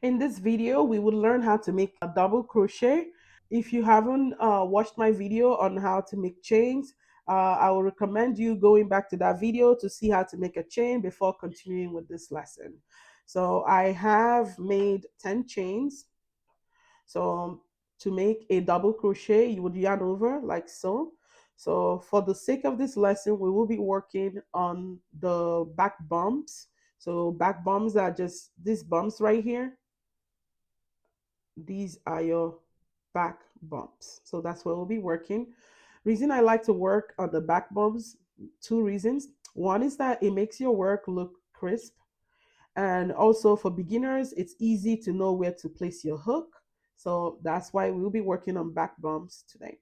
In this video, we will learn how to make a double crochet. If you haven't watched my video on how to make chains, I will recommend you going back to that video to see how to make a chain before continuing with this lesson. So I have made 10 chains. So to make a double crochet, you would yarn over like so. So for the sake of this lesson, we will be working on the back bumps. So back bumps are just these bumps right here. These are your back bumps. So that's where we'll be working. Reason I like to work on the back bumps, two reasons. One is that it makes your work look crisp. And also for beginners, it's easy to know where to place your hook. So that's why we'll be working on back bumps today.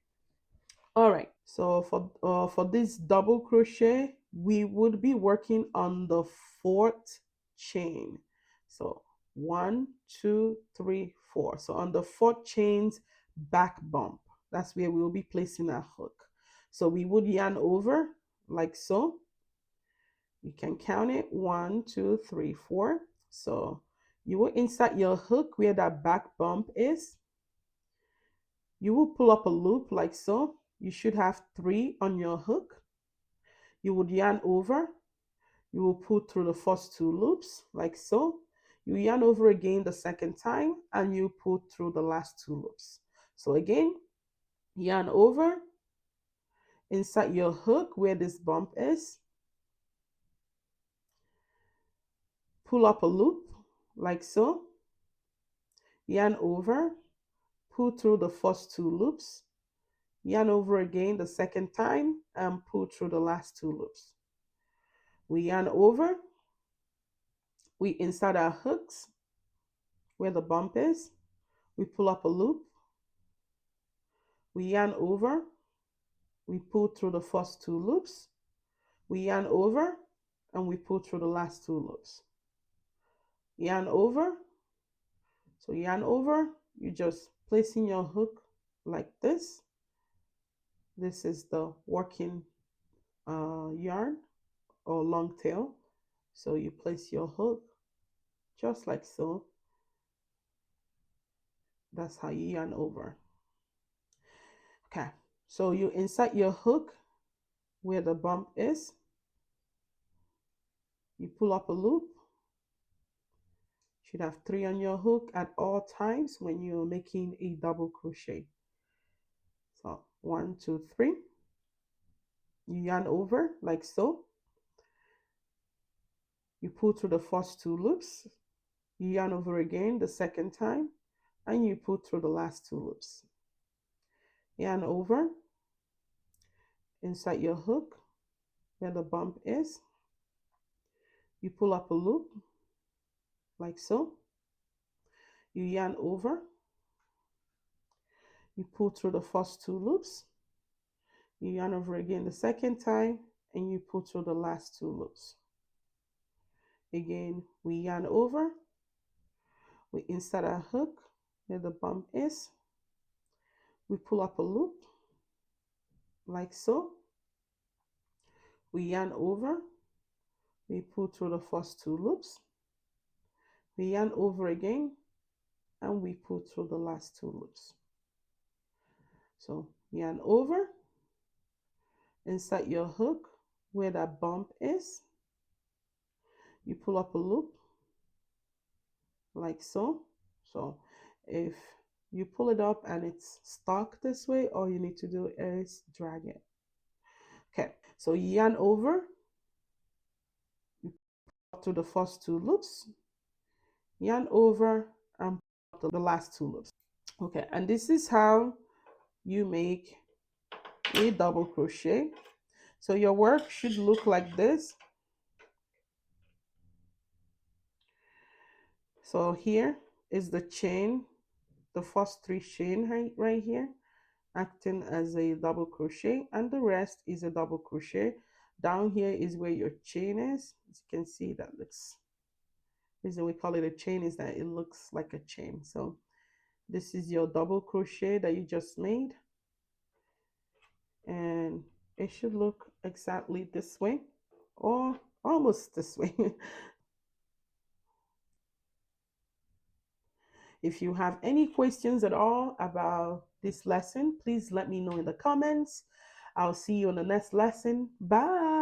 All right, so for this double crochet, we would be working on the fourth chain. So 1, 2, 3, 4. So on the fourth chain's back bump, that's where we will be placing our hook. So we would yarn over like so. You can count it 1, 2, 3, 4. So you will insert your hook where that back bump is. You will pull up a loop like so. You should have 3 on your hook. You would yarn over. You will pull through the first 2 loops like so. You yarn over again the second time and you pull through the last 2 loops. So again, yarn over, insert your hook where this bump is, pull up a loop like so, yarn over, pull through the first 2 loops, yarn over again the second time and pull through the last 2 loops. We yarn over, we insert our hooks where the bump is, we pull up a loop, we yarn over, we pull through the first 2 loops, we yarn over and we pull through the last 2 loops. Yarn over, so yarn over, you just placing your hook like this. This is the working yarn or long tail. So you place your hook just like so. That's how you yarn over. Okay, so you insert your hook where the bump is. You pull up a loop. You should have 3 on your hook at all times when you're making a double crochet. So 1, 2, 3. You yarn over like so. You pull through the first 2 loops. You yarn over again the second time and you pull through the last 2 loops. Yarn over, insert your hook where the bump is. You pull up a loop like so. You yarn over. You pull through the first 2 loops. You yarn over again the second time and you pull through the last 2 loops. Again, we yarn over. We insert our hook where the bump is. We pull up a loop like so. We yarn over. We pull through the first 2 loops. We yarn over again and we pull through the last 2 loops. So yarn over, insert your hook where that bump is. You pull up a loop like so. So if you pull it up and it's stuck this way, all you need to do is drag it. Okay, so yarn over, you pull up to the first 2 loops, yarn over and pull up to the last 2 loops. Okay, and this is how you make a double crochet. So your work should look like this. So here is the chain, the first 3 chain right here, acting as a double crochet, and the rest is a double crochet. Down here is where your chain is. As you can see, that looks, the reason we call it a chain is that it looks like a chain. So this is your double crochet that you just made, and it should look exactly this way or almost this way. If you have any questions at all about this lesson, please let me know in the comments. I'll see you on the next lesson. Bye.